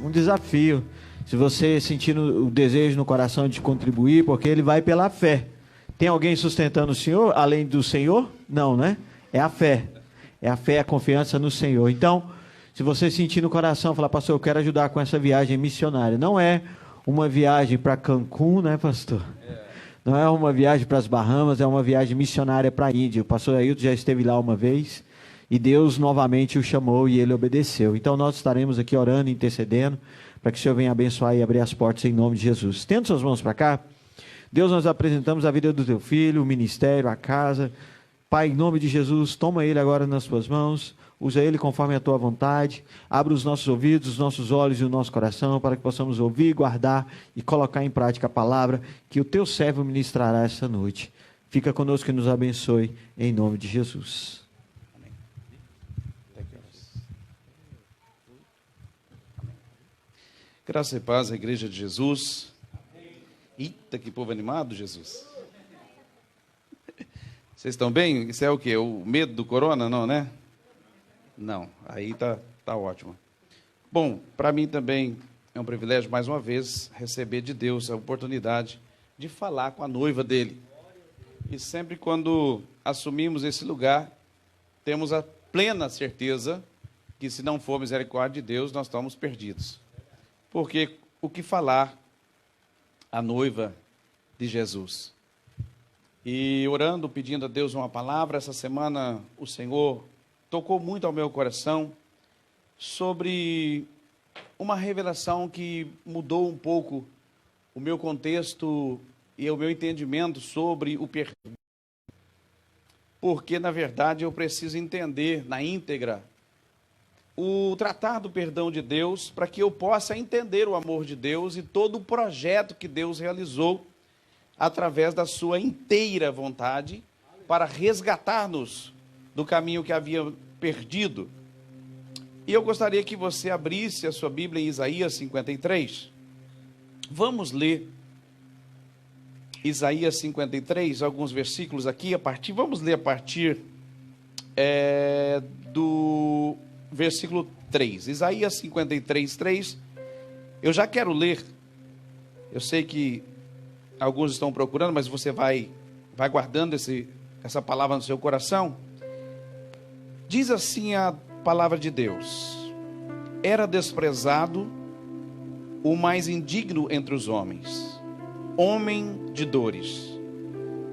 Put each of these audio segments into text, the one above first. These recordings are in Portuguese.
um desafio. Se você sentir o desejo no coração de contribuir, porque ele vai pela fé. Tem alguém sustentando o Senhor, além do Senhor? Não, né? É a fé. É a fé, a confiança no Senhor. Então, se você sentir no coração, falar, pastor, eu quero ajudar com essa viagem missionária. Não é uma viagem para Cancún, né, pastor? Não é uma viagem para as Bahamas, é uma viagem missionária para a Índia. O pastor Ailton já esteve lá uma vez e Deus novamente o chamou e ele obedeceu. Então, nós estaremos aqui orando, intercedendo, para que o Senhor venha abençoar e abrir as portas em nome de Jesus. Estenda suas mãos para cá. Deus, nós apresentamos a vida do teu filho, o ministério, a casa. Pai, em nome de Jesus, toma ele agora nas tuas mãos, usa ele conforme a tua vontade, abre os nossos ouvidos, os nossos olhos e o nosso coração, para que possamos ouvir, guardar e colocar em prática a palavra que o teu servo ministrará essa noite. Fica conosco e nos abençoe, em nome de Jesus. Graça e paz à Igreja de Jesus. Eita, que povo animado, Jesus. Vocês estão bem? Isso é o quê? O medo do corona, não, né? Não, aí tá ótimo. Bom, para mim também é um privilégio, mais uma vez, receber de Deus a oportunidade de falar com a noiva dele. E sempre quando assumimos esse lugar, temos a plena certeza que se não for misericórdia de Deus, nós estamos perdidos. Porque o que falar a noiva de Jesus? E orando, pedindo a Deus uma palavra, essa semana o Senhor tocou muito ao meu coração sobre uma revelação que mudou um pouco o meu contexto e o meu entendimento sobre o perdão. Porque, na verdade, eu preciso entender na íntegra o tratar do perdão de Deus para que eu possa entender o amor de Deus e todo o projeto que Deus realizou através da sua inteira vontade para resgatar-nos do caminho que havia perdido. E eu gostaria que você abrisse a sua Bíblia em Isaías 53. Vamos ler Isaías 53, alguns versículos aqui, vamos ler a partir do versículo 3. Isaías 53, 3. Eu já quero ler, eu sei que alguns estão procurando, mas você vai guardando essa palavra no seu coração. Diz assim a palavra de Deus: era desprezado o mais indigno entre os homens, homem de dores,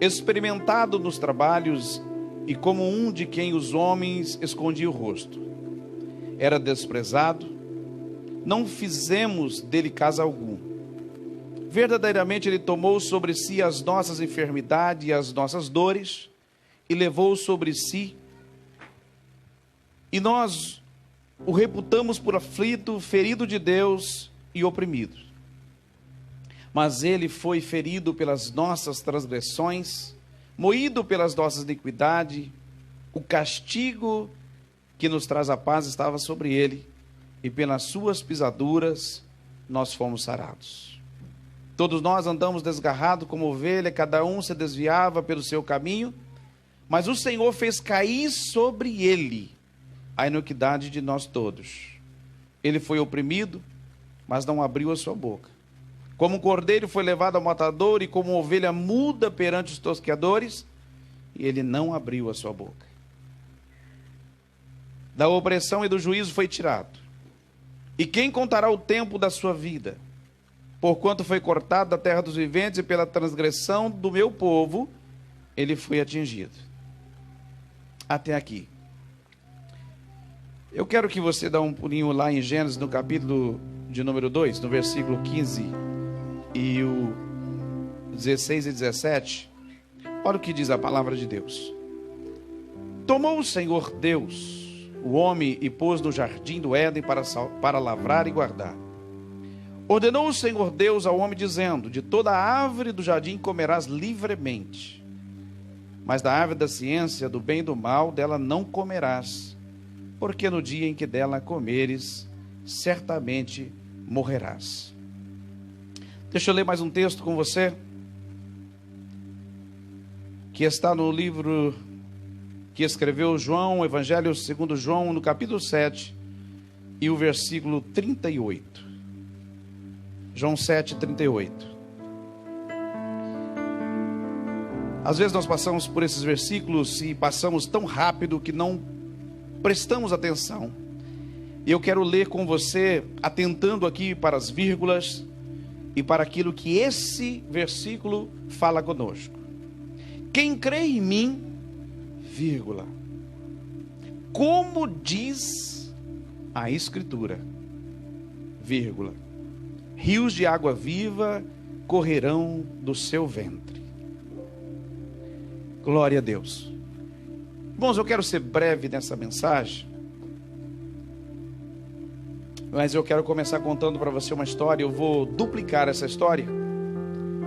experimentado nos trabalhos e como um de quem os homens escondiam o rosto. Era desprezado, não fizemos dele caso algum. Verdadeiramente ele tomou sobre si as nossas enfermidades e as nossas dores, e levou sobre si, e nós o reputamos por aflito, ferido de Deus e oprimido. Mas ele foi ferido pelas nossas transgressões, moído pelas nossas iniquidades, o castigo que nos traz a paz estava sobre ele, e pelas suas pisaduras nós fomos sarados. Todos nós andamos desgarrados como ovelha, cada um se desviava pelo seu caminho, mas o Senhor fez cair sobre ele a iniquidade de nós todos. Ele foi oprimido, mas não abriu a sua boca. Como um cordeiro foi levado ao matador, e como uma ovelha muda perante os tosqueadores, e ele não abriu a sua boca. Da opressão e do juízo foi tirado. E quem contará o tempo da sua vida? Porquanto foi cortado da terra dos viventes, e pela transgressão do meu povo, ele foi atingido. Até aqui. Eu quero que você dê um pulinho lá em Gênesis, no capítulo de número 2, no versículo 15 e o 16 e 17. Olha o que diz a palavra de Deus. Tomou o Senhor Deus o homem e pôs no jardim do Éden para lavrar e guardar. Ordenou o Senhor Deus ao homem, dizendo: de toda a árvore do jardim comerás livremente, mas da árvore da ciência do bem e do mal, dela não comerás, porque no dia em que dela comeres, certamente morrerás. Deixa eu ler mais um texto com você, que está no livro que escreveu João, Evangelho segundo João, no capítulo 7, e o versículo 38. João 7:38. Às vezes nós passamos por esses versículos e passamos tão rápido que não prestamos atenção. E eu quero ler com você, atentando aqui para as vírgulas e para aquilo que esse versículo fala conosco. Quem crê em mim, vírgula, como diz a Escritura, vírgula, rios de água viva correrão do seu ventre. Glória a Deus. Irmãos, eu quero ser breve nessa mensagem, mas eu quero começar contando para você uma história. Eu vou duplicar essa história,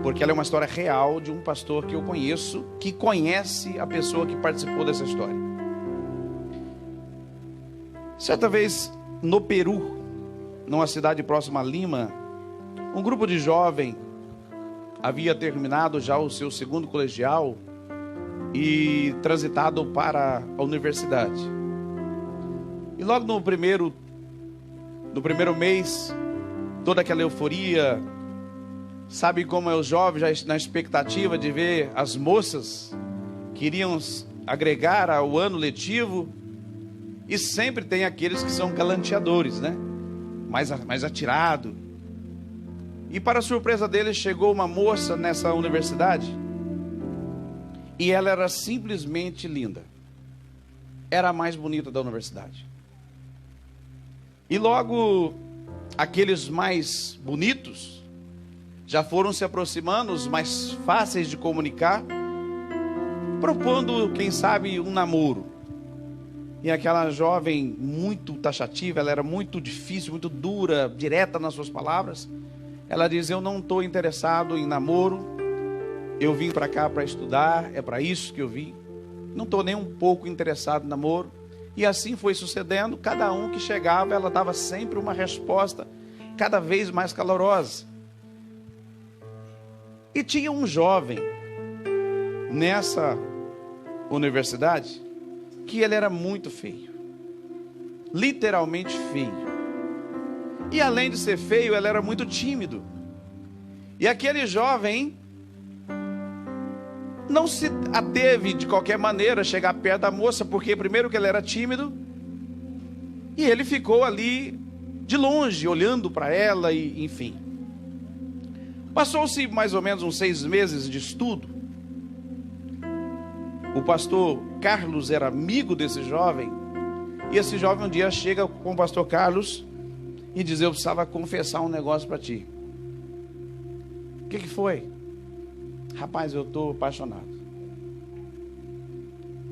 porque ela é uma história real de um pastor que eu conheço, que conhece a pessoa que participou dessa história. Certa vez, no Peru, numa cidade próxima a Lima, um grupo de jovens havia terminado já o seu segundo colegial e transitado para a universidade. E logo no primeiro mês, toda aquela euforia, sabe como é os jovens já na expectativa de ver as moças que iriam agregar ao ano letivo, e sempre tem aqueles que são galanteadores, né? Mais atirado. E para surpresa deles, chegou uma moça nessa universidade, e ela era simplesmente linda. Era a mais bonita da universidade. E logo, aqueles mais bonitos já foram se aproximando, os mais fáceis de comunicar, propondo, quem sabe, um namoro. E aquela jovem muito taxativa, ela era muito difícil, muito dura, direta nas suas palavras. Ela diz: eu não estou interessado em namoro, eu vim para cá para estudar, é para isso que eu vim. Não estou nem um pouco interessado em namoro. E assim foi sucedendo, cada um que chegava, ela dava sempre uma resposta cada vez mais calorosa. E tinha um jovem nessa universidade que ele era muito feio, literalmente feio. E além de ser feio, ele era muito tímido. E aquele jovem não se ateve de qualquer maneira a chegar perto da moça, porque primeiro que ele era tímido, e ele ficou ali de longe, olhando para ela, e enfim. Passou-se mais ou menos uns 6 meses de estudo. O pastor Carlos era amigo desse jovem, e esse jovem um dia chega com o pastor Carlos e diz: eu precisava confessar um negócio para ti. O que foi? Rapaz, eu estou apaixonado.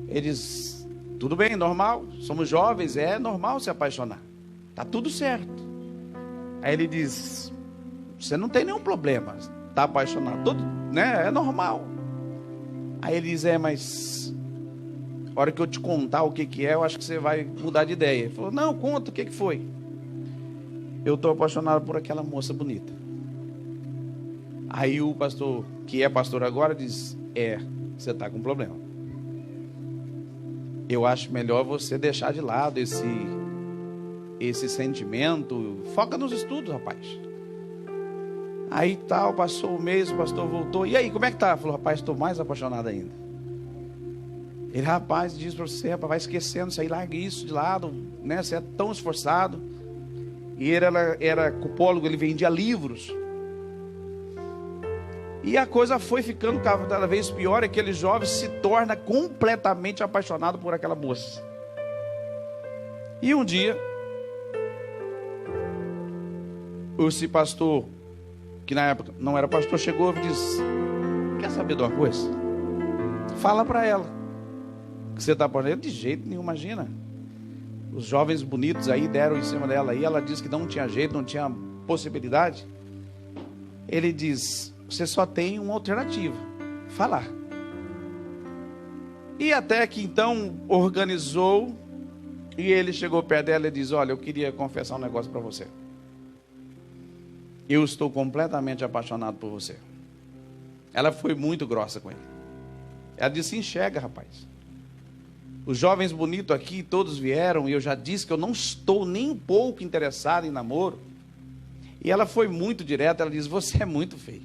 Ele diz: tudo bem, normal, somos jovens, é normal se apaixonar, está tudo certo. Aí ele diz: você não tem nenhum problema, está apaixonado, tudo, né? É normal. Aí ele diz: mas a hora que eu te contar o que é, eu acho que você vai mudar de ideia. Ele falou: não, conta, o que foi? Eu estou apaixonado por aquela moça bonita. Aí o pastor, que é pastor agora, diz: você está com problema. Eu acho melhor você deixar de lado esse sentimento. Foca nos estudos, rapaz. Aí tal, passou o mês, o pastor voltou. E aí, como é que tá? Falou: rapaz, estou mais apaixonado ainda. Ele: rapaz, diz para você, rapaz, vai esquecendo isso aí, larga isso de lado, né? Você é tão esforçado. E ele era cupólogo, ele vendia livros. E a coisa foi ficando cada vez pior. Aquele jovem se torna completamente apaixonado por aquela moça. E um dia, esse pastor, que na época não era pastor, chegou e disse: quer saber de uma coisa? Fala para ela que você está apaixonado. De jeito nenhum, imagina. Os jovens bonitos aí deram em cima dela. E ela disse que não tinha jeito, não tinha possibilidade. Ele diz: você só tem uma alternativa: falar. E até que então organizou, e ele chegou perto dela e diz: olha, eu queria confessar um negócio para você. Eu estou completamente apaixonado por você. Ela foi muito grossa com ele. Ela disse: enxerga, rapaz. Os jovens bonitos aqui, todos vieram, e eu já disse que eu não estou nem um pouco interessado em namoro. E ela foi muito direta, ela disse: você é muito feio.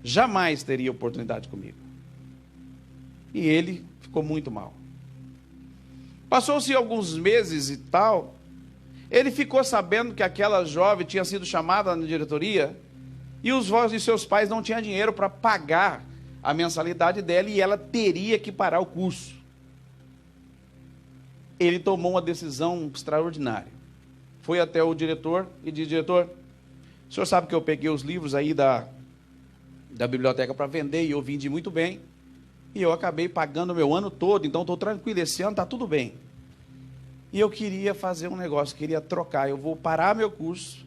Jamais teria oportunidade comigo. E ele ficou muito mal. Passou-se alguns meses e tal, ele ficou sabendo que aquela jovem tinha sido chamada na diretoria e os seus pais não tinham dinheiro para pagar a mensalidade dela e ela teria que parar o curso. Ele tomou uma decisão extraordinária. Foi até o diretor e disse: diretor, o senhor sabe que eu peguei os livros aí da biblioteca para vender e eu vendi muito bem. E eu acabei pagando o meu ano todo, então estou tranquilo, esse ano está tudo bem. E eu queria fazer um negócio, queria trocar. Eu vou parar meu curso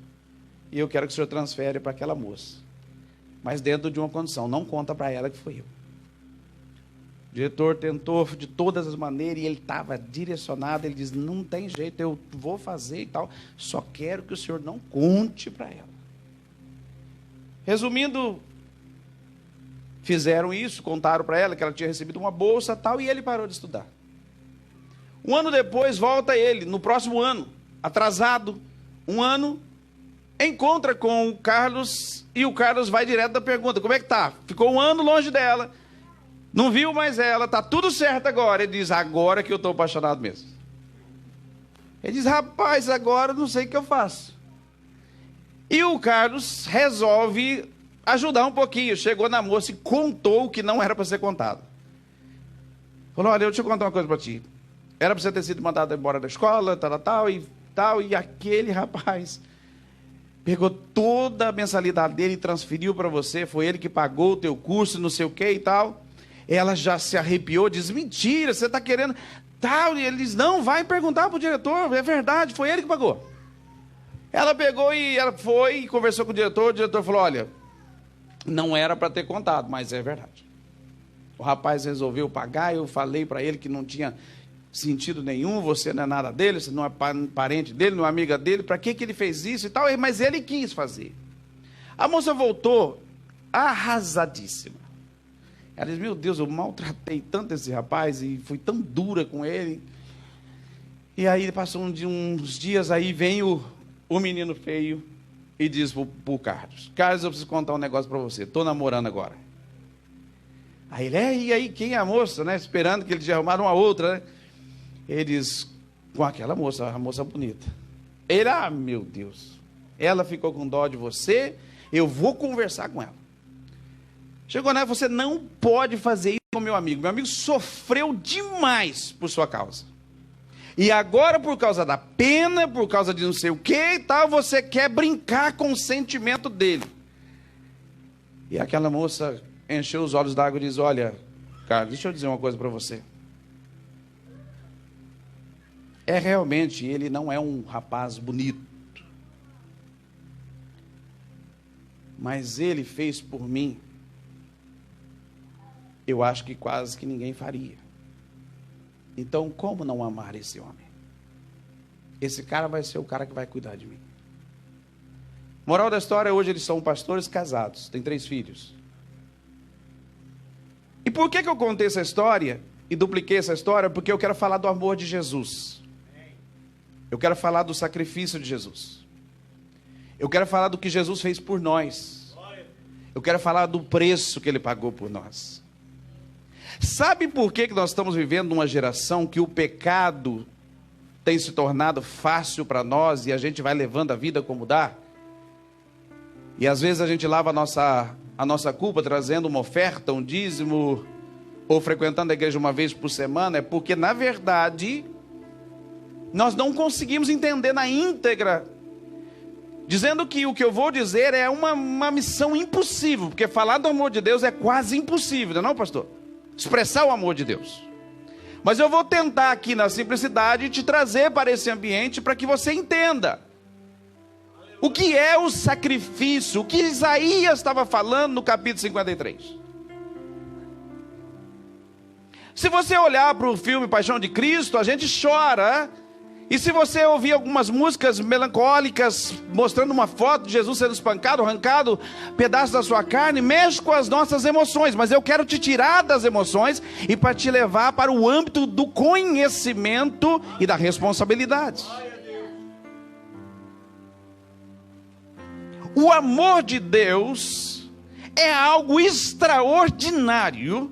e eu quero que o senhor transfere para aquela moça. Mas dentro de uma condição, não conta para ela que foi eu. O diretor tentou de todas as maneiras e ele estava direcionado. Ele disse: não tem jeito, eu vou fazer e tal, só quero que o senhor não conte para ela. Resumindo, fizeram isso, contaram para ela que ela tinha recebido uma bolsa e tal, e ele parou de estudar. Um ano depois, volta ele, no próximo ano, atrasado, um ano, encontra com o Carlos, e o Carlos vai direto da pergunta: como é que tá? Ficou um ano longe dela, não viu mais ela, tá tudo certo agora. Ele diz: agora que eu estou apaixonado mesmo. Ele diz: rapaz, agora eu não sei o que eu faço. E o Carlos resolve ajudar um pouquinho. Chegou na moça e contou o que não era para ser contado. Falou: olha, deixa eu contar uma coisa para ti. Era para você ter sido mandado embora da escola, tal, e aquele rapaz pegou toda a mensalidade dele e transferiu para você, foi ele que pagou o teu curso, não sei o que e tal. Ela já se arrepiou, diz: mentira, você está querendo tal. E ele diz: não, vai perguntar para o diretor, é verdade, foi ele que pagou. Ela pegou e ela foi e conversou com o diretor falou: olha, não era para ter contado, mas é verdade. O rapaz resolveu pagar, eu falei para ele que não tinha sentido nenhum, você não é nada dele, você não é parente dele, não é amiga dele, para que ele fez isso e tal, mas ele quis fazer. A moça voltou arrasadíssima. Ela disse: meu Deus, eu maltratei tanto esse rapaz e fui tão dura com ele. E aí passou uns dias, aí vem o menino feio e diz para o Carlos: Carlos, eu preciso contar um negócio para você, estou namorando agora. Aí ele: e aí, quem é a moça, né? Esperando que ele já arrumaram uma outra, né? Ele diz: com aquela moça, a moça bonita. Ele: ah, meu Deus, ela ficou com dó de você, eu vou conversar com ela. Chegou nela: você não pode fazer isso com meu amigo sofreu demais por sua causa. E agora, por causa da pena, por causa de não sei o que e tal, você quer brincar com o sentimento dele. E aquela moça encheu os olhos d'água e diz: olha, Carlos, deixa eu dizer uma coisa para você. Realmente, ele não é um rapaz bonito. Mas ele fez por mim, eu acho que quase que ninguém faria. Então, como não amar esse homem? Esse cara vai ser o cara que vai cuidar de mim. Moral da história: hoje eles são pastores casados, têm 3 filhos. E por que eu contei essa história e dupliquei essa história? Porque eu quero falar do amor de Jesus. Eu quero falar do sacrifício de Jesus. Eu quero falar do que Jesus fez por nós. Eu quero falar do preço que ele pagou por nós. Sabe por que nós estamos vivendo uma geração que o pecado tem se tornado fácil para nós e a gente vai levando a vida como dá? E às vezes a gente lava a nossa culpa trazendo uma oferta, um dízimo, ou frequentando a igreja uma vez por semana, é porque na verdade nós não conseguimos entender na íntegra, dizendo que o que eu vou dizer é uma missão impossível, porque falar do amor de Deus é quase impossível, não, pastor? Expressar o amor de Deus. Mas eu vou tentar aqui na simplicidade te trazer para esse ambiente para que você entenda o que é o sacrifício, o que Isaías estava falando no capítulo 53. Se você olhar para o filme Paixão de Cristo, a gente chora. E se você ouvir algumas músicas melancólicas, mostrando uma foto de Jesus sendo espancado, arrancado pedaços da sua carne, mexe com as nossas emoções. Mas eu quero te tirar das emoções e para te levar para o âmbito do conhecimento e da responsabilidade. O amor de Deus é algo extraordinário,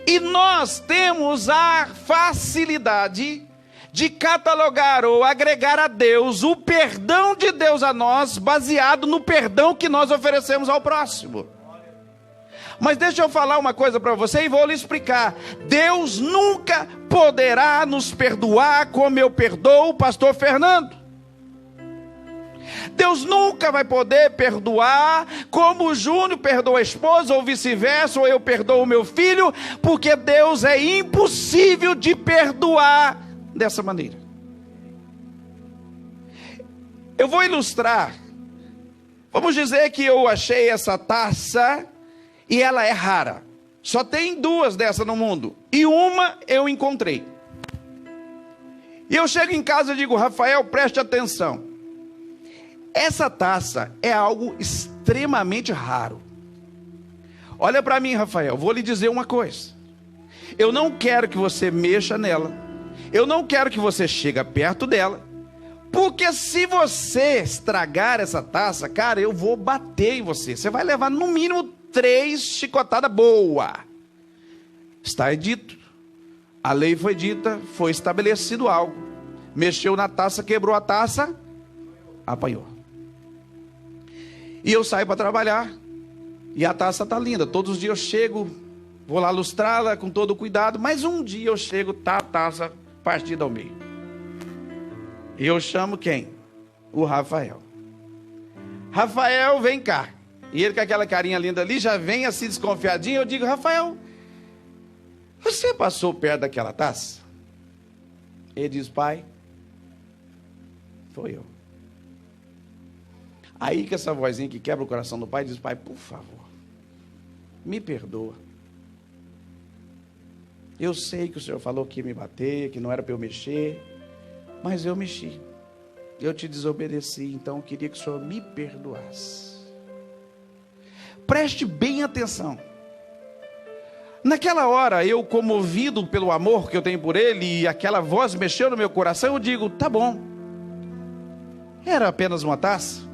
e nós temos a facilidade de catalogar ou agregar a Deus o perdão de Deus a nós, baseado no perdão que nós oferecemos ao próximo. Mas deixa eu falar uma coisa para você e vou lhe explicar. Deus nunca poderá nos perdoar como eu perdoo o pastor Fernando. Deus nunca vai poder perdoar como o Júnior perdoa a esposa, ou vice-versa, ou eu perdoo o meu filho, porque Deus é impossível de perdoar dessa maneira. Eu vou ilustrar. Vamos dizer que eu achei essa taça e ela é rara. Só tem 2 dessas no mundo. E uma eu encontrei. E eu chego em casa e digo: Rafael, preste atenção. Essa taça é algo extremamente raro. Olha para mim, Rafael, vou lhe dizer uma coisa. Eu não quero que você mexa nela. Eu não quero que você chegue perto dela. Porque se você estragar essa taça, cara, eu vou bater em você. Você vai levar no mínimo 3 chicotadas boas. Está dito. A lei foi dita, foi estabelecido algo. Mexeu na taça, quebrou a taça, apanhou. E eu saio para trabalhar. E a taça está linda. Todos os dias eu chego, vou lá lustrá-la com todo cuidado. Mas um dia eu chego, tá a taça partida ao meio. E eu chamo quem? O Rafael. Rafael, vem cá. E ele com aquela carinha linda ali, já vem assim desconfiadinho. Eu digo: Rafael, você passou perto daquela taça? Ele diz: pai, foi eu. Aí que essa vozinha que quebra o coração do pai diz: pai, por favor, me perdoa. Eu sei que o senhor falou que ia me bater, que não era para eu mexer, mas eu mexi. Eu te desobedeci, então eu queria que o senhor me perdoasse. Preste bem atenção. Naquela hora, eu, comovido pelo amor que eu tenho por ele, e aquela voz mexeu no meu coração, eu digo: tá bom. Era apenas uma taça.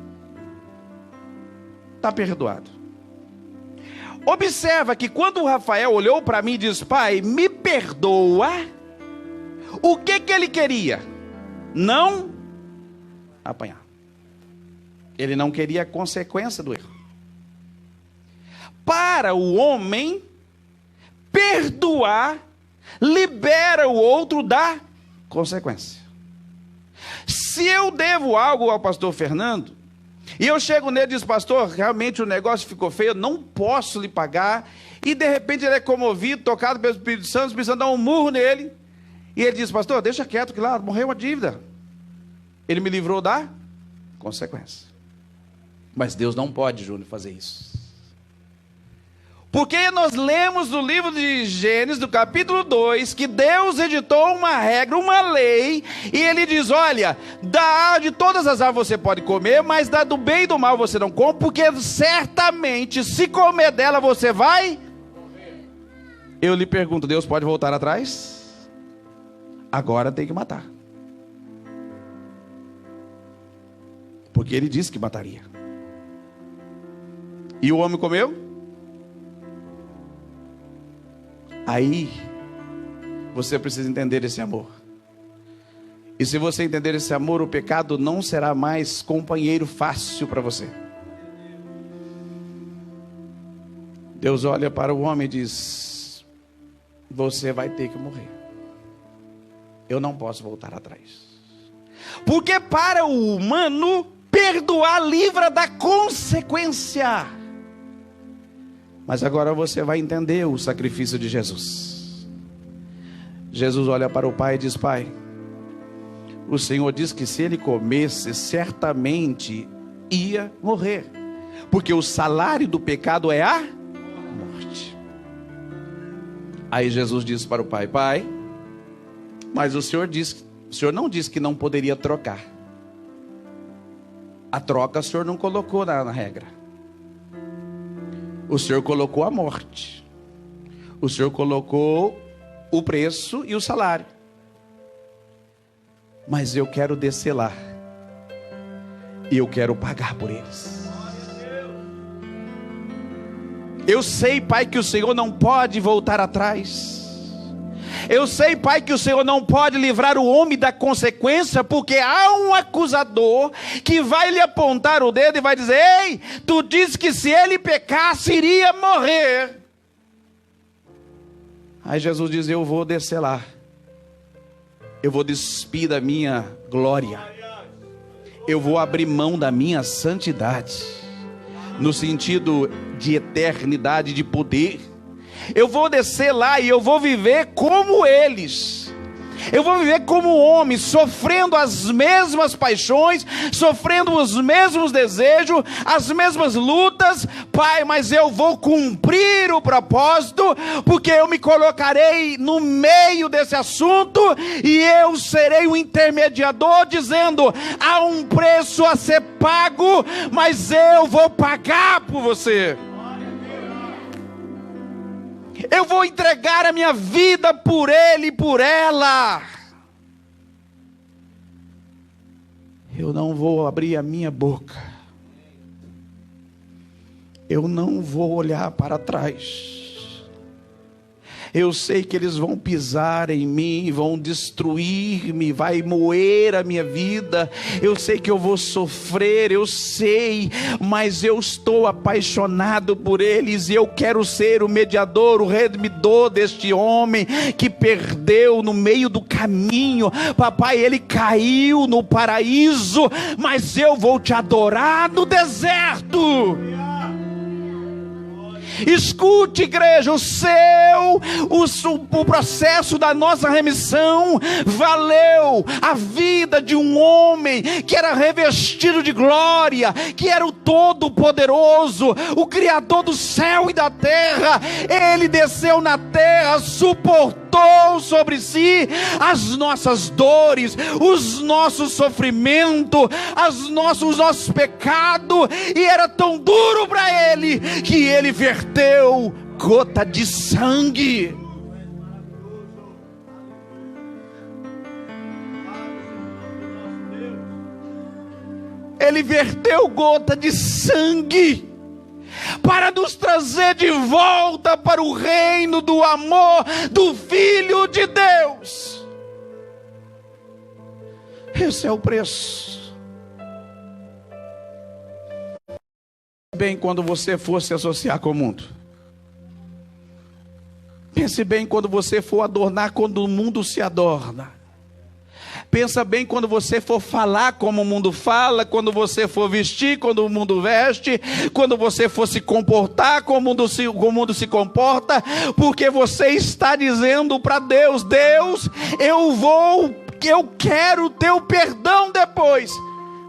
Está perdoado. Observa que quando o Rafael olhou para mim e disse: pai, me perdoa, o que ele queria? Não apanhar. Ele não queria a consequência do erro. Para o homem, perdoar libera o outro da consequência. Se eu devo algo ao pastor Fernando, e eu chego nele e diz: pastor, realmente o negócio ficou feio, eu não posso lhe pagar. E de repente ele é comovido, tocado pelo Espírito Santo, o Espírito Santo dá um murro nele. E ele diz: pastor, deixa quieto que lá morreu a dívida. Ele me livrou da consequência. Mas Deus não pode, Júnior, fazer isso. Porque nós lemos no livro de Gênesis, do capítulo 2, que Deus editou uma regra, uma lei, e ele diz: olha, de todas as árvores você pode comer, mas da do bem e do mal você não come, porque certamente, se comer dela, você vai morrer. Eu lhe pergunto: Deus pode voltar atrás? Agora tem que matar. Porque ele disse que mataria. E o homem comeu? Aí, você precisa entender esse amor. E se você entender esse amor, o pecado não será mais companheiro fácil para você. Deus olha para o homem e diz: você vai ter que morrer. Eu não posso voltar atrás. Porque para o humano, perdoar livra da consequência. Mas agora você vai entender o sacrifício de Jesus. Jesus olha para o pai e diz: pai, o Senhor diz que se ele comesse, certamente ia morrer. Porque o salário do pecado é a morte. Aí Jesus disse para o pai: pai, mas o Senhor não disse que não poderia trocar. A troca o Senhor não colocou na regra. O Senhor colocou a morte. O Senhor colocou o preço e o salário. Mas eu quero descer lá. E eu quero pagar por eles. Eu sei, Pai, que o Senhor não pode voltar atrás. Eu sei, Pai, que o Senhor não pode livrar o homem da consequência, porque há um acusador que vai lhe apontar o dedo e vai dizer: ei, tu disse que se ele pecasse iria morrer. Aí Jesus diz: eu vou descer lá, eu vou despir da minha glória, eu vou abrir mão da minha santidade, no sentido de eternidade, de poder. Eu vou descer lá e eu vou viver como eles. Eu vou viver como homem, sofrendo as mesmas paixões, sofrendo os mesmos desejos, as mesmas lutas. Pai, mas eu vou cumprir o propósito, porque eu me colocarei no meio desse assunto e eu serei o intermediador, dizendo: há um preço a ser pago, mas eu vou pagar por você. Eu vou entregar a minha vida por ele e por ela. Eu não vou abrir a minha boca. Eu não vou olhar para trás. Eu sei que eles vão pisar em mim, vão destruir-me, vai moer a minha vida. Eu sei que eu vou sofrer, eu sei, mas eu estou apaixonado por eles e eu quero ser o mediador, o redimidor deste homem que perdeu no meio do caminho. Papai, ele caiu no paraíso, mas eu vou te adorar no deserto. Escute, igreja, o processo da nossa remissão valeu a vida de um homem que era revestido de glória, que era o Todo-Poderoso, o Criador do céu e da terra. Ele desceu na terra, suportou sobre si as nossas dores, os nossos sofrimentos, os nossos pecados, e era tão duro para ele que ele verteu gota de sangue. Ele verteu gota de sangue para nos trazer de volta para o reino do amor do Filho de Deus. Esse é o preço. Bem, quando você for se associar com o mundo. Pense bem quando você for adornar quando o mundo se adorna. Pensa bem quando você for falar como o mundo fala, quando você for vestir quando o mundo veste, quando você for se comportar como o mundo se comporta, porque você está dizendo para Deus: Deus, eu quero o teu perdão depois.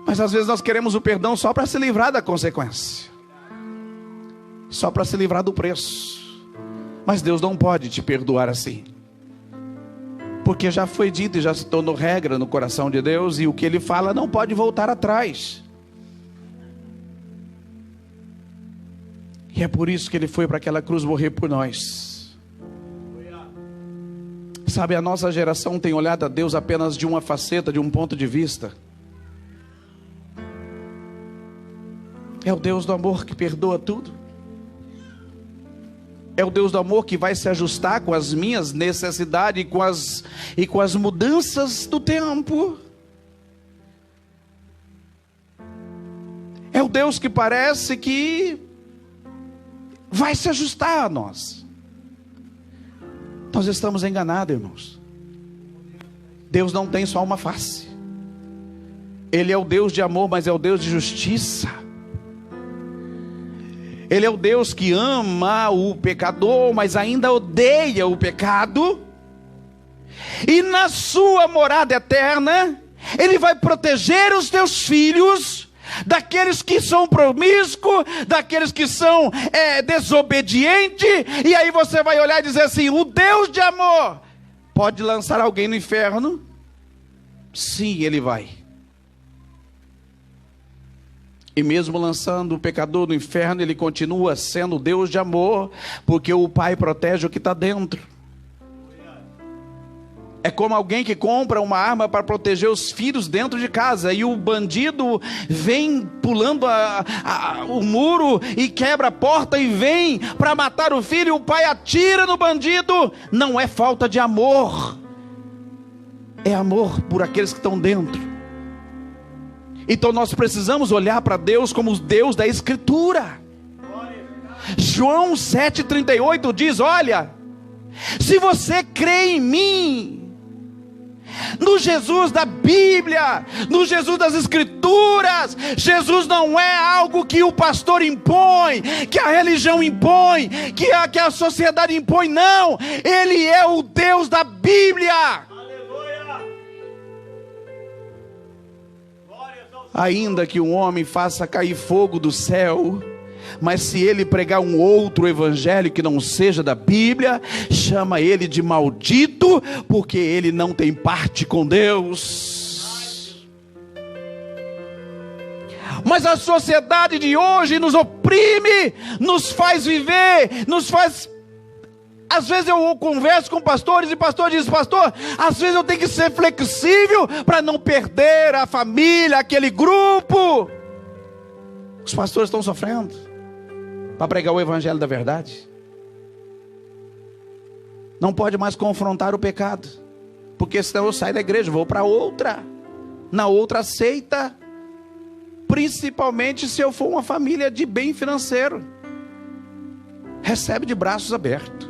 Mas às vezes nós queremos o perdão só para se livrar da consequência, só para se livrar do preço. Mas Deus não pode te perdoar assim, porque já foi dito e já se tornou regra no coração de Deus, e o que Ele fala não pode voltar atrás. E é por isso que Ele foi para aquela cruz morrer por nós. Sabe, a nossa geração tem olhado a Deus apenas de uma faceta, de um ponto de vista. É o Deus do amor que perdoa tudo. É o Deus do amor que vai se ajustar com as minhas necessidades e com as mudanças do tempo. É o Deus que parece que vai se ajustar a nós. Nós estamos enganados, irmãos. Deus não tem só uma face. Ele é o Deus de amor, mas é o Deus de justiça. Ele é o Deus que ama o pecador, mas ainda odeia o pecado. E na sua morada eterna, Ele vai proteger os teus filhos daqueles que são promíscuos, daqueles que são desobedientes. E aí você vai olhar e dizer assim: o Deus de amor pode lançar alguém no inferno? Sim, Ele vai. E mesmo lançando o pecador no inferno, Ele continua sendo Deus de amor, porque o Pai protege o que está dentro. É como alguém que compra uma arma para proteger os filhos dentro de casa, e o bandido vem pulando o muro e quebra a porta e vem para matar o filho, e o pai atira no bandido. Não é falta de amor, é amor por aqueles que estão dentro. Então nós precisamos olhar para Deus como o Deus da Escritura. João 7,38 diz: olha, se você crê em mim, no Jesus da Bíblia, no Jesus das Escrituras, Jesus não é algo que o pastor impõe, que a religião impõe, que a sociedade impõe, não, Ele é o Deus da Bíblia. Ainda que um homem faça cair fogo do céu, mas se ele pregar um outro evangelho que não seja da Bíblia, chama ele de maldito, porque ele não tem parte com Deus. Mas a sociedade de hoje nos oprime, nos faz viver, às vezes eu converso com pastores, e pastor diz: pastor, às vezes eu tenho que ser flexível para não perder a família, aquele grupo. Os pastores estão sofrendo para pregar o evangelho da verdade. Não pode mais confrontar o pecado, porque senão eu saio da igreja, vou para outra, na outra seita, principalmente se eu for uma família de bem financeiro, recebe de braços abertos.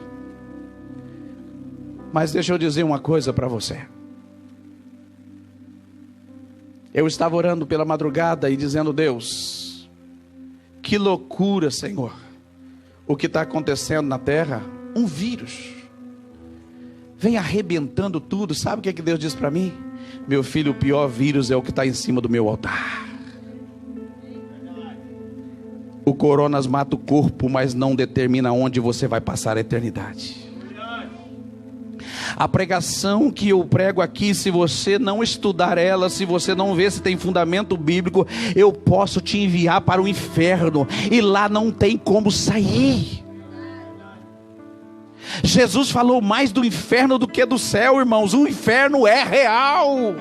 Mas deixa eu dizer uma coisa para você. Eu estava orando pela madrugada e dizendo: Deus, que loucura, Senhor, o que está acontecendo na terra. Um vírus vem arrebentando tudo. Sabe o que Deus disse para mim? Meu filho, o pior vírus é o que está em cima do meu altar. O coronas mata o corpo, mas não determina onde você vai passar a eternidade. A pregação que eu prego aqui, se você não estudar ela, se você não ver se tem fundamento bíblico, eu posso te enviar para o inferno, e lá não tem como sair. Jesus falou mais do inferno do que do céu, irmãos. O inferno é real.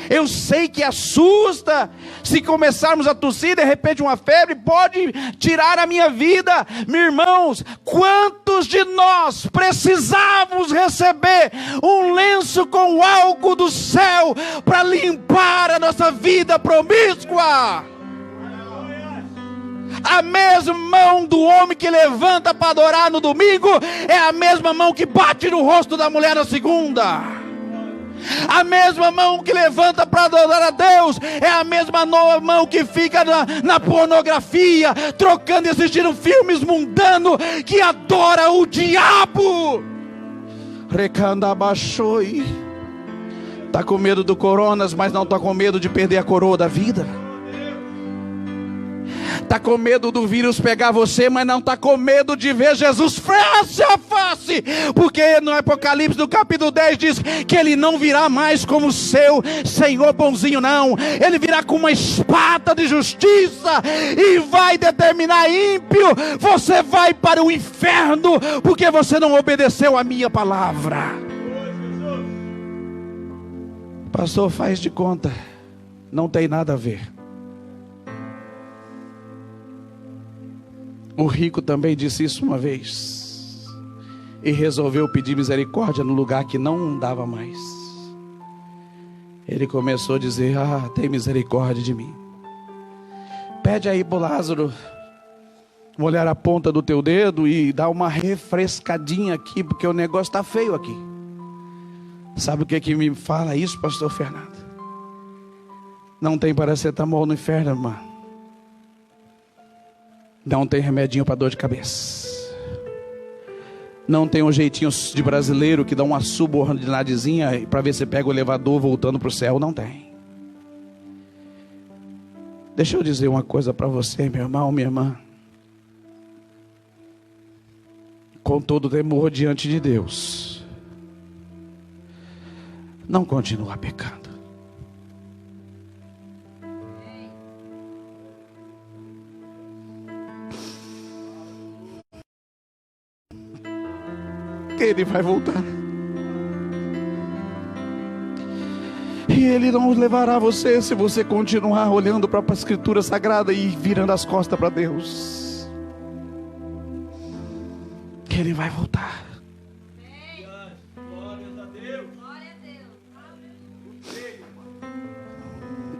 Eu sei que assusta, se começarmos a tossir, de repente uma febre pode tirar a minha vida. Meus irmãos, quantos de nós precisávamos receber um lenço com álcool do céu para limpar a nossa vida promíscua? A mesma mão do homem que levanta para adorar no domingo é a mesma mão que bate no rosto da mulher na segunda. A mesma mão que levanta para adorar a Deus é a mesma mão que fica na pornografia, trocando e assistindo filmes mundanos, que adora o diabo. Recanda abaixou. Está com medo do coronas, mas não está com medo de perder a coroa da vida. Está com medo do vírus pegar você, mas não está com medo de ver Jesus face a face, porque no Apocalipse, no capítulo 10, diz que ele não virá mais como seu Senhor bonzinho, não. Ele virá com uma espada de justiça e vai determinar ímpio: você vai para o inferno, porque você não obedeceu a minha palavra. Pastor, faz de conta, não tem nada a ver. O rico também disse isso uma vez e resolveu pedir misericórdia no lugar que não dava mais. Ele começou a dizer: tem misericórdia de mim. Pede aí para o Lázaro molhar a ponta do teu dedo e dar uma refrescadinha aqui, porque o negócio está feio aqui. Sabe o que me fala isso, pastor Fernando? Não tem paracetamol no inferno, irmã. Não tem remedinho para dor de cabeça. Não tem um jeitinho de brasileiro que dá uma subordidadezinha para ver se pega o elevador voltando para o céu. Não tem. Deixa eu dizer uma coisa para você, meu irmão, minha irmã. Com todo temor diante de Deus, não continua pecando. Ele vai voltar. Ele não levará você se você continuar olhando para a Escritura Sagrada e virando as costas para Deus. Ele vai voltar.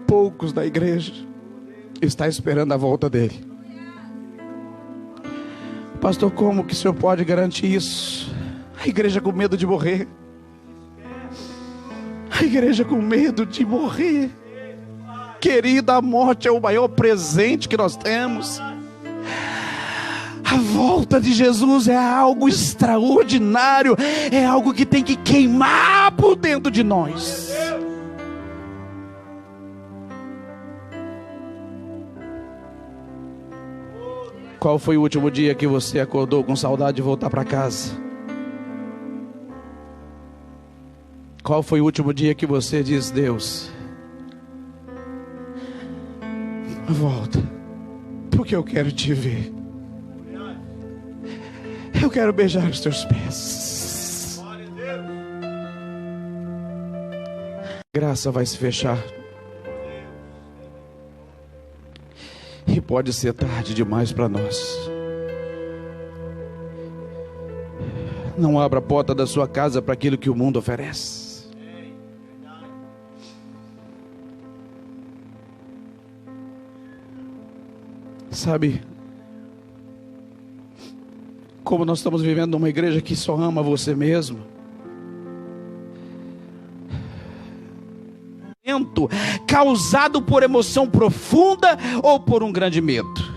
Poucos da igreja estão esperando a volta dele. Pastor, como que o senhor pode garantir isso? A igreja com medo de morrer. A igreja com medo de morrer. Querida, a morte é o maior presente que nós temos. A volta de Jesus é algo extraordinário. É algo que tem que queimar por dentro de nós. Qual foi o último dia que você acordou com saudade de voltar para casa? Qual foi o último dia que você diz: Deus, volta, porque eu quero te ver. Eu quero beijar os teus pés. A graça vai se fechar. E pode ser tarde demais para nós. Não abra a porta da sua casa para aquilo que o mundo oferece. Sabe, como nós estamos vivendo numa igreja que só ama você mesmo, causado por emoção profunda ou por um grande medo.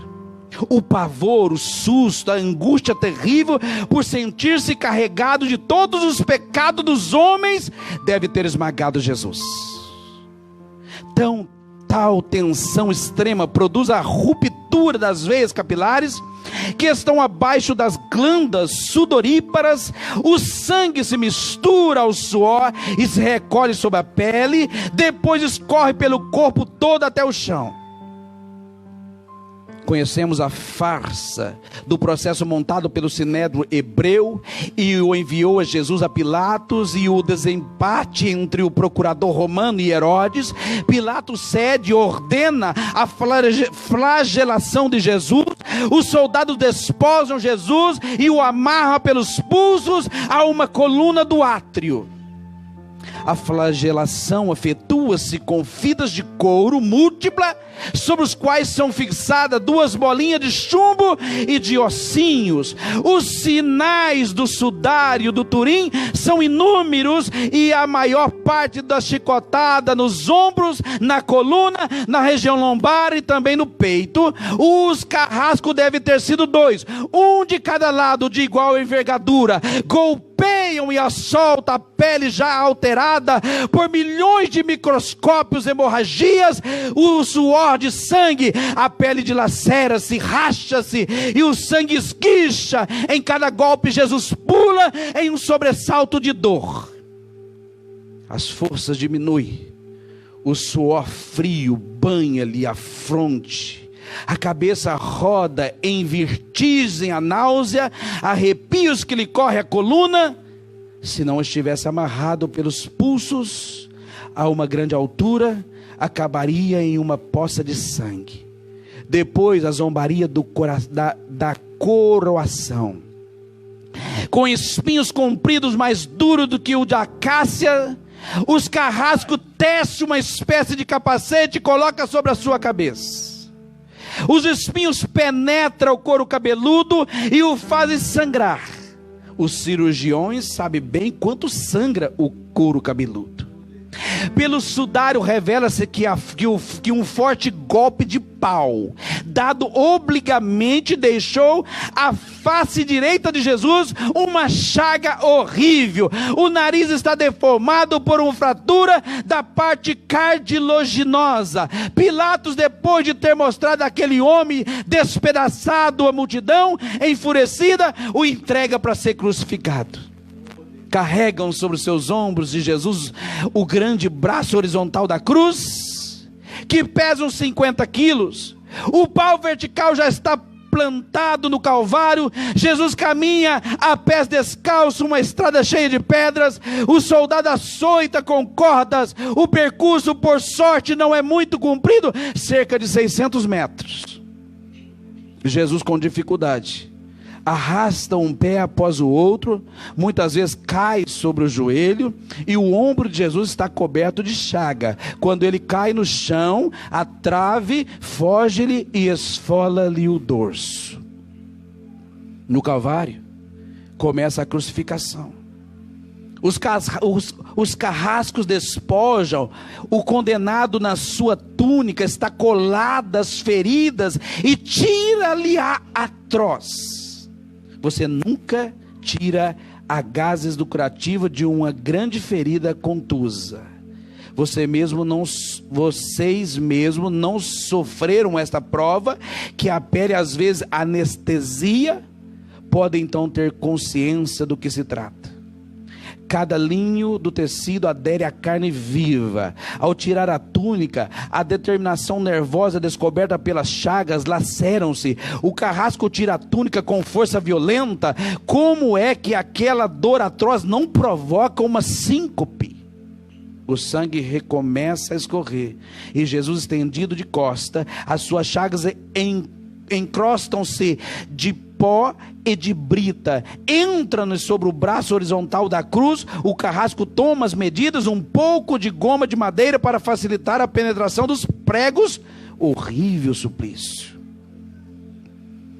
O pavor, o susto, a angústia terrível por sentir-se carregado de todos os pecados dos homens deve ter esmagado Jesus. Tal tensão extrema produz a ruptura das veias capilares que estão abaixo das glândulas sudoríparas. O sangue se mistura ao suor e se recolhe sobre a pele, depois escorre pelo corpo todo até o chão. Conhecemos a farsa do processo montado pelo Sinédrio hebreu e o enviou a Jesus a Pilatos, e o desempate entre o procurador romano e Herodes. Pilatos cede e ordena a flagelação de Jesus. Os soldados desposam Jesus e o amarram pelos pulsos a uma coluna do átrio. A flagelação efetua-se com fitas de couro múltipla, sobre os quais são fixadas 2 bolinhas de chumbo e de ossinhos. Os sinais do sudário do Turim são inúmeros, e a maior parte da chicotada nos ombros, na coluna, na região lombar e também no peito. Os carrascos devem ter sido 2, um de cada lado, de igual envergadura. Golpeiam e assoltam a pele já alterada por milhões de microscópios, hemorragias, o suor de sangue, a pele dilacera-se, racha-se e o sangue esguicha. Em cada golpe Jesus pula em um sobressalto de dor. As forças diminuem, o suor frio banha-lhe a fronte, a cabeça roda em vertigem, a náusea, arrepios que lhe corre a coluna. Se não estivesse amarrado pelos pulsos a uma grande altura, acabaria em uma poça de sangue. Depois a zombaria da coroação, com espinhos compridos mais duros do que o de acácia. Os carrascos tecem uma espécie de capacete e coloca sobre a sua cabeça. Os espinhos penetram o couro cabeludo e o fazem sangrar. Os cirurgiões sabem bem quanto sangra o couro cabeludo. Pelo sudário revela-se que um forte golpe de pau, dado obliquamente, deixou a face direita de Jesus uma chaga horrível. O nariz está deformado por uma fratura da parte cartilaginosa. Pilatos, depois de ter mostrado aquele homem despedaçado à multidão enfurecida, o entrega para ser crucificado. Carregam sobre os seus ombros de Jesus o grande braço horizontal da cruz, que pesa uns 50 quilos. O pau vertical já está plantado no Calvário, Jesus caminha a pés descalços, uma estrada cheia de pedras, o soldado açoita com cordas, o percurso por sorte não é muito comprido, cerca de 600 metros, Jesus com dificuldade, arrasta um pé após o outro, muitas vezes cai sobre o joelho, e o ombro de Jesus está coberto de chaga. Quando ele cai no chão, a trave foge-lhe e esfola-lhe o dorso. No Calvário começa a crucificação. Os carrascos despojam o condenado na sua túnica, está colada as feridas, e tira-lhe a atroz. Você nunca tira a gases do curativo de uma grande ferida contusa. Vocês mesmos não sofreram esta prova, que a pele às vezes anestesia, podem então ter consciência do que se trata. Cada linho do tecido adere à carne viva. Ao tirar a túnica, a determinação nervosa descoberta pelas chagas laceram-se. O carrasco tira a túnica com força violenta. Como é que aquela dor atroz não provoca uma síncope? O sangue recomeça a escorrer, e Jesus, estendido de costa, as suas chagas encrostam-se de pó e de brita, entra sobre o braço horizontal da cruz. O carrasco toma as medidas, um pouco de goma de madeira para facilitar a penetração dos pregos. Horrível suplício.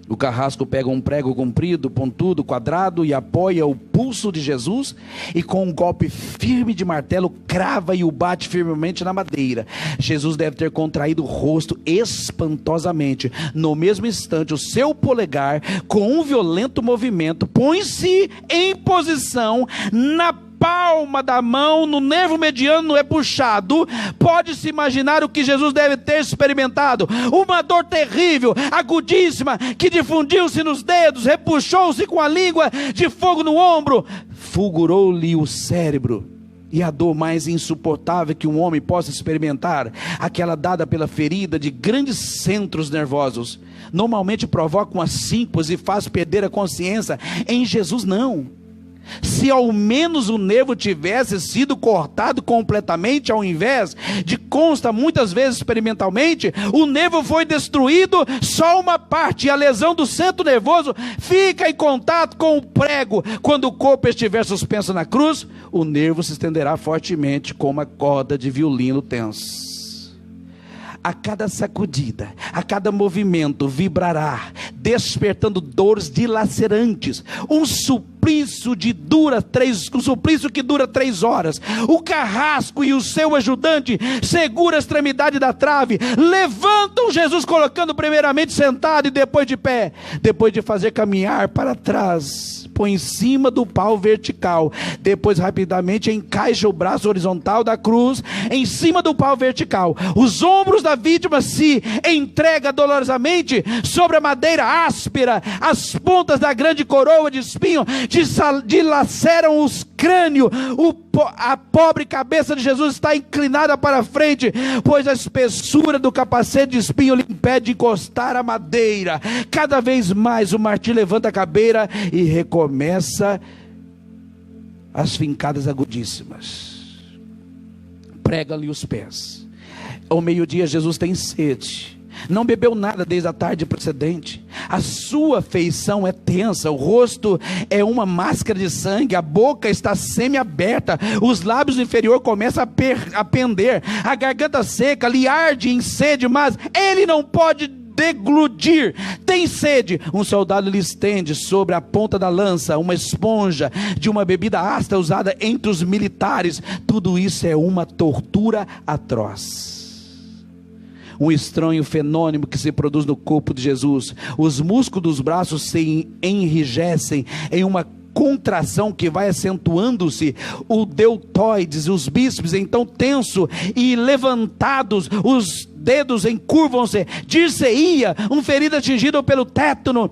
O carrasco pega um prego comprido, pontudo, quadrado, e apoia o pulso de Jesus, e com um golpe firme de martelo crava e o bate firmemente na madeira. Jesus deve ter contraído o rosto espantosamente. No mesmo instante, o seu polegar, com um violento movimento, põe-se em posição na palma da mão, no nervo mediano é puxado. Pode-se imaginar o que Jesus deve ter experimentado: uma dor terrível, agudíssima, que difundiu-se nos dedos, repuxou-se com a língua de fogo no ombro, fulgurou-lhe o cérebro. E a dor mais insuportável que um homem possa experimentar, aquela dada pela ferida de grandes centros nervosos, normalmente provoca uma síncose e faz perder a consciência. Em Jesus não. Se ao menos o nervo tivesse sido cortado completamente, ao invés de, consta muitas vezes experimentalmente, o nervo foi destruído só uma parte, e a lesão do centro nervoso fica em contato com o prego. Quando o corpo estiver suspenso na cruz, o nervo se estenderá fortemente como uma corda de violino tenso. A cada sacudida, a cada movimento vibrará, despertando dores dilacerantes. Um suplício que dura 3 horas. O carrasco e o seu ajudante seguram a extremidade da trave, levantam Jesus, colocando primeiramente sentado e depois de pé. Depois de fazer caminhar para trás, põe em cima do pau vertical. Depois rapidamente encaixa o braço horizontal da cruz em cima do pau vertical. Os ombros da vítima se entrega dolorosamente sobre a madeira áspera. As pontas da grande coroa de espinho dilaceram os crânio. A pobre cabeça de Jesus está inclinada para frente, pois a espessura do capacete de espinho lhe impede de encostar a madeira. Cada vez mais o martírio levanta a cabeça e recomeça as fincadas agudíssimas. Prega-lhe os pés. Ao meio-dia Jesus tem sede. Não bebeu nada desde a tarde precedente. A sua feição é tensa, o rosto é uma máscara de sangue, a boca está semi-aberta, os lábios inferiores começam a pender, a garganta seca, lhe arde em sede, mas ele não pode deglutir, tem sede. Um soldado lhe estende sobre a ponta da lança uma esponja de uma bebida ácida usada entre os militares. Tudo isso é uma tortura atroz. Um estranho fenômeno que se produz no corpo de Jesus. Os músculos dos braços se enrijecem em uma contração que vai acentuando-se. O deltoides e os bíceps então tenso e levantados, os dedos encurvam-se. Dir-se-ia um ferido atingido pelo tétano.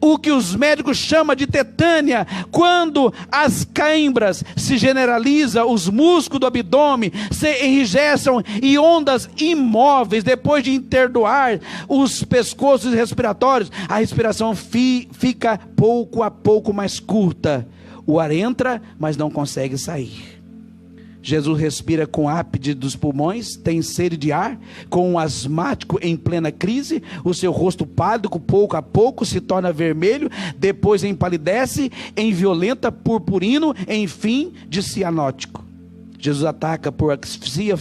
o que os médicos chamam de tetânia, quando as cãibras se generalizam, os músculos do abdômen se enrijecem e ondas imóveis, depois de interdoar os pescoços respiratórios, a respiração fica pouco a pouco mais curta. O ar entra, mas não consegue sair. Jesus respira com ápide dos pulmões, tem sede de ar, com um asmático em plena crise, o seu rosto pálido, pouco a pouco se torna vermelho, depois empalidece em violenta purpurino, enfim de cianótico. Jesus ataca por asfixia,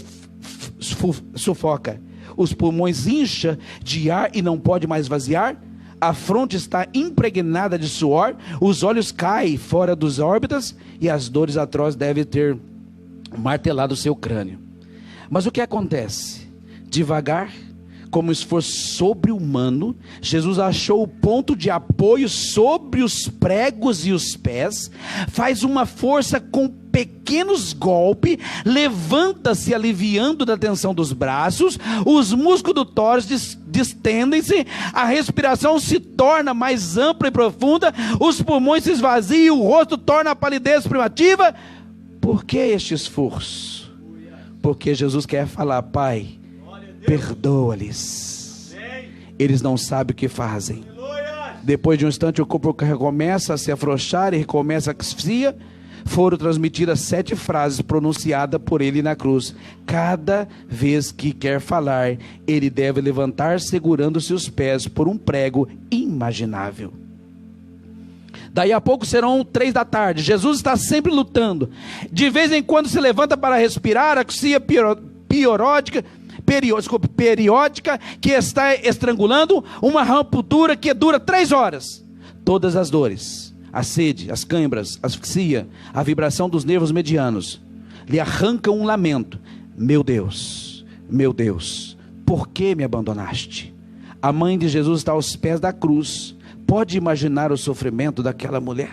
sufoca, os pulmões incha de ar e não pode mais vaziar, a fronte está impregnada de suor, os olhos caem fora dos órbitas e as dores atrozes devem ter martelado o seu crânio. Mas o que acontece? Devagar, como esforço sobre-humano, Jesus achou o ponto de apoio sobre os pregos e os pés, faz uma força com pequenos golpes, levanta-se aliviando da tensão dos braços, os músculos do tórax distendem-se, a respiração se torna mais ampla e profunda, os pulmões se esvaziam, o rosto torna a palidez privativa. Por que este esforço? Porque Jesus quer falar: Pai, perdoa-lhes, eles não sabem o que fazem. Depois de um instante o corpo recomeça a se afrouxar e recomeça a asfixia. Foram transmitidas 7 frases pronunciadas por ele na cruz. Cada vez que quer falar, ele deve levantar segurando seus pés por um prego imaginável. Daí a pouco serão 3 da tarde. Jesus está sempre lutando. De vez em quando se levanta para respirar. A asfixia periódica que está estrangulando. Uma ruptura que dura 3 horas. Todas as dores, a sede, as câimbras, a asfixia, a vibração dos nervos medianos lhe arrancam um lamento: meu Deus, por que me abandonaste? A mãe de Jesus está aos pés da cruz. Pode imaginar o sofrimento daquela mulher?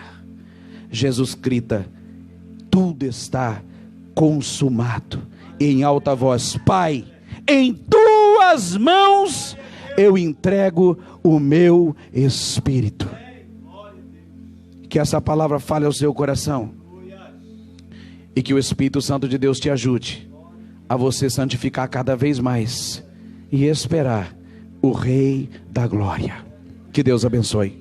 Jesus grita: tudo está consumado. Em alta voz: Pai, em tuas mãos eu entrego o meu espírito. Que essa palavra fale ao seu coração, e que o Espírito Santo de Deus te ajude a você santificar cada vez mais e esperar o Rei da Glória. Que Deus abençoe.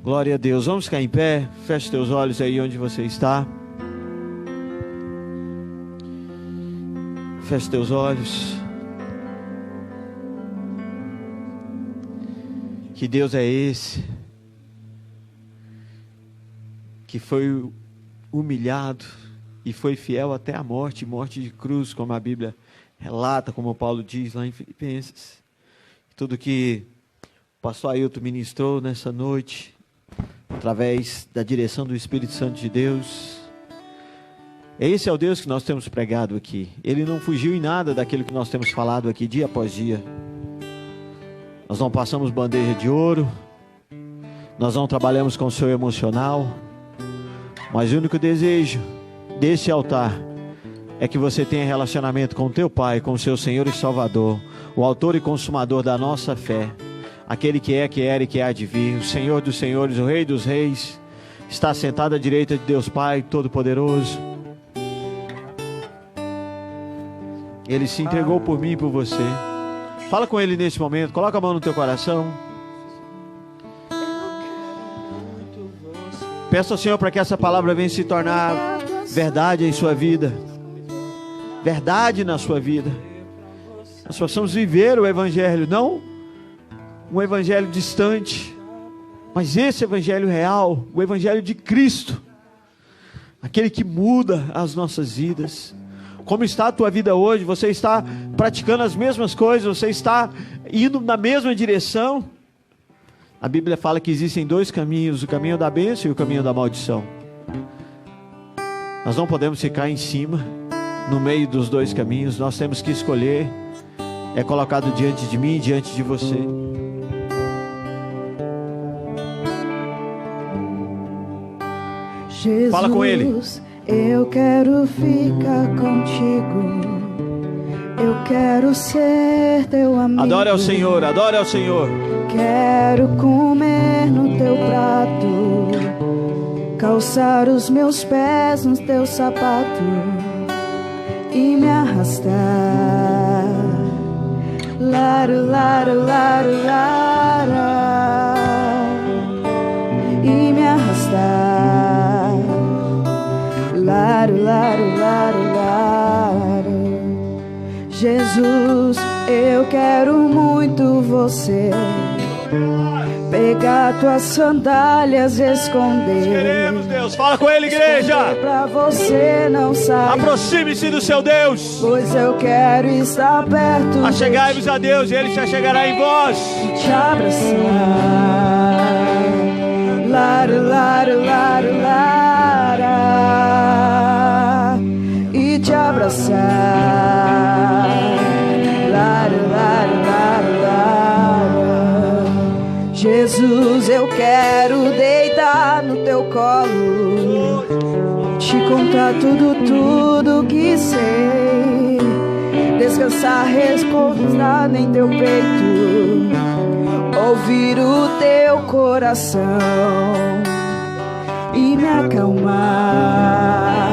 Glória a Deus. Vamos ficar em pé. Feche teus olhos aí onde você está. Feche teus olhos. Que Deus é esse que foi humilhado e foi fiel até a morte de cruz, como a Bíblia relata, como Paulo diz lá em Filipenses. Tudo que o pastor Ailton ministrou nessa noite, através da direção do Espírito Santo de Deus, esse é o Deus que nós temos pregado aqui. Ele não fugiu em nada daquilo que nós temos falado aqui dia após dia. Nós não passamos bandeja de ouro, nós não trabalhamos com o seu emocional, mas o único desejo desse altar é que você tenha relacionamento com o teu Pai, com o seu Senhor e Salvador, o autor e consumador da nossa fé, aquele que é, que era e que há de vir, o Senhor dos senhores, o Rei dos reis, está sentado à direita de Deus Pai Todo-Poderoso. Ele se entregou por mim e por você. Fala com Ele nesse momento, coloca a mão no teu coração. Peça ao Senhor para que essa palavra venha se tornar verdade em sua vida, verdade na sua vida. Nós possamos viver o Evangelho, não um Evangelho distante, mas esse Evangelho real, o Evangelho de Cristo, aquele que muda as nossas vidas. Como está a tua vida hoje? Você está praticando as mesmas coisas? Você está indo na mesma direção? A Bíblia fala que existem 2 caminhos, o caminho da bênção e o caminho da maldição. Nós não podemos ficar em cima, no meio dos 2 caminhos. Nós temos que escolher. É colocado diante de mim e diante de você. Jesus, fala com Ele. Eu quero ficar contigo, Eu quero ser teu amigo. Adore ao Senhor, adore ao Senhor. Quero comer no teu prato, calçar os meus pés nos teus sapatos e me arrastar. Laro, laro, laro, lara, e me arrastar. Laro, laro, laro, laro. Jesus, eu quero muito você. Pegar tuas sandálias, esconder. Queremos, Deus. Fala com ele, igreja. Pra você não sair. Aproxime-se do seu Deus. Pois eu quero estar perto. Achegai-vos a Deus e Ele se achegará em vós. Te abraçar. Laro, laro, laro, lara. E te abraçar. Laro, laro, laro, lara. Jesus, eu quero deitar no teu colo, te contar tudo que sei, descansar, repousar em teu peito, ouvir o teu coração e me acalmar.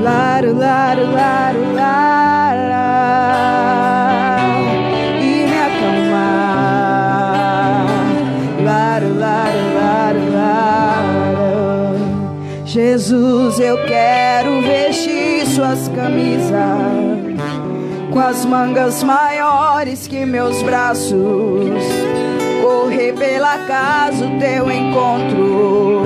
Laro, laro, laro, lara, e me acalmar. Laro, laro, laro, laro. Jesus, eu quero vestir suas camisas com as mangas maiores que meus braços, correr pela casa o teu encontro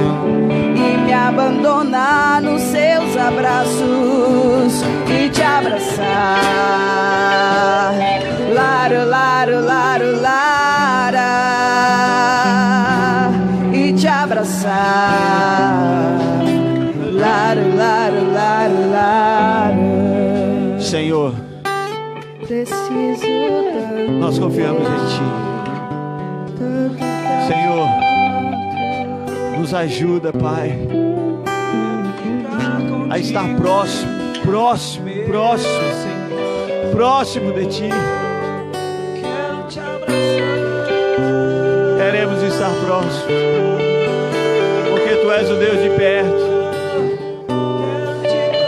e me abandonar nos seus abraços e te abraçar. Laro, laro, laro, lara, e te abraçar. Laro, laro, laro, laro. Senhor, Preciso tanto. nós confiamos em Ti. Senhor, nos ajuda, Pai, a estar próximo, Senhor, próximo de Ti. Queremos estar próximos, porque Tu és o Deus de perto.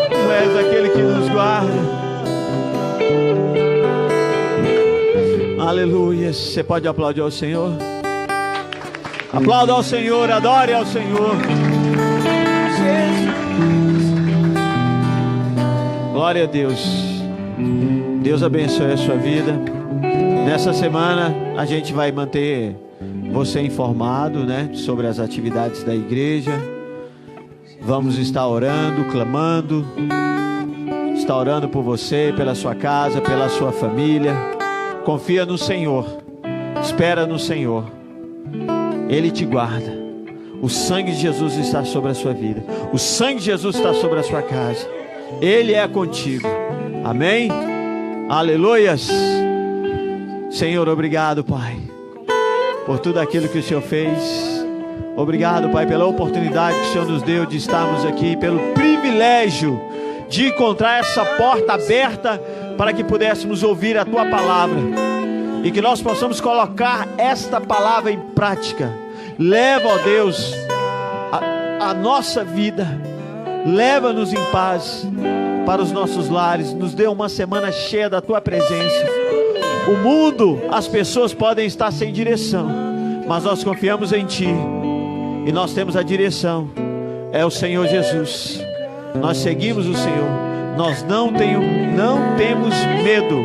Tu és aquele que nos guarda. Aleluia. Você pode aplaudir ao Senhor? Aplauda ao Senhor, adore ao Senhor. Glória a Deus. Deus abençoe a sua vida. Nessa semana a gente vai manter você informado, né, sobre as atividades da igreja. Vamos estar orando, clamando. Está orando por você, pela sua casa, pela sua família. Confia no Senhor. Espera no Senhor. Ele te guarda. O sangue de Jesus está sobre a sua vida. O sangue de Jesus está sobre a sua casa. Ele é contigo. Amém? Aleluias. Senhor, obrigado, Pai, por tudo aquilo que o Senhor fez. Obrigado, Pai, pela oportunidade que o Senhor nos deu de estarmos aqui, pelo privilégio de encontrar essa porta aberta para que pudéssemos ouvir a Tua palavra e que nós possamos colocar esta palavra em prática. Leva, ó Deus, a nossa vida, leva-nos em paz para os nossos lares, nos dê uma semana cheia da Tua presença. O mundo, as pessoas podem estar sem direção, mas nós confiamos em Ti e nós temos a direção, é o Senhor Jesus. Nós seguimos o Senhor, nós não temos medo,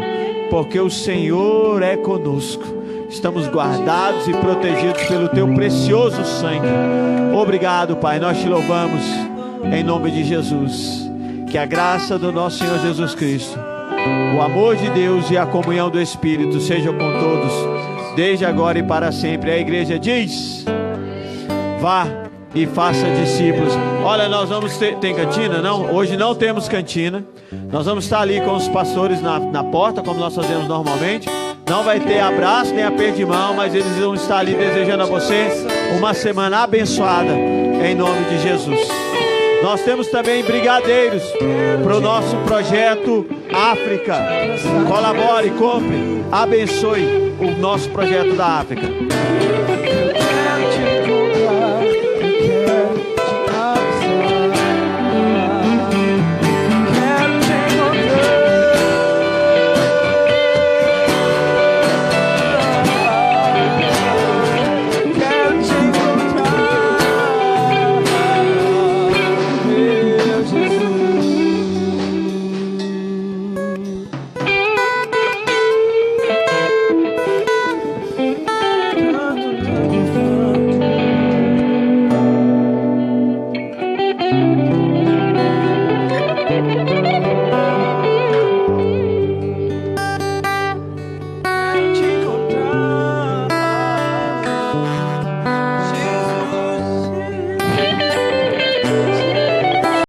porque o Senhor é conosco. Estamos guardados e protegidos pelo Teu precioso sangue. Obrigado, Pai, nós Te louvamos em nome de Jesus. Que a graça do nosso Senhor Jesus Cristo, o amor de Deus e a comunhão do Espírito sejam com todos, desde agora e para sempre. A igreja diz: vá e faça discípulos. Olha, nós vamos ter... Tem cantina? Não, hoje não temos cantina. Nós vamos estar ali com os pastores na porta, como nós fazemos normalmente. Não vai ter abraço nem aperto de mão, mas eles vão estar ali desejando a você uma semana abençoada, em nome de Jesus. Nós temos também brigadeiros para o nosso projeto África. Colabore, compre, abençoe o nosso projeto da África.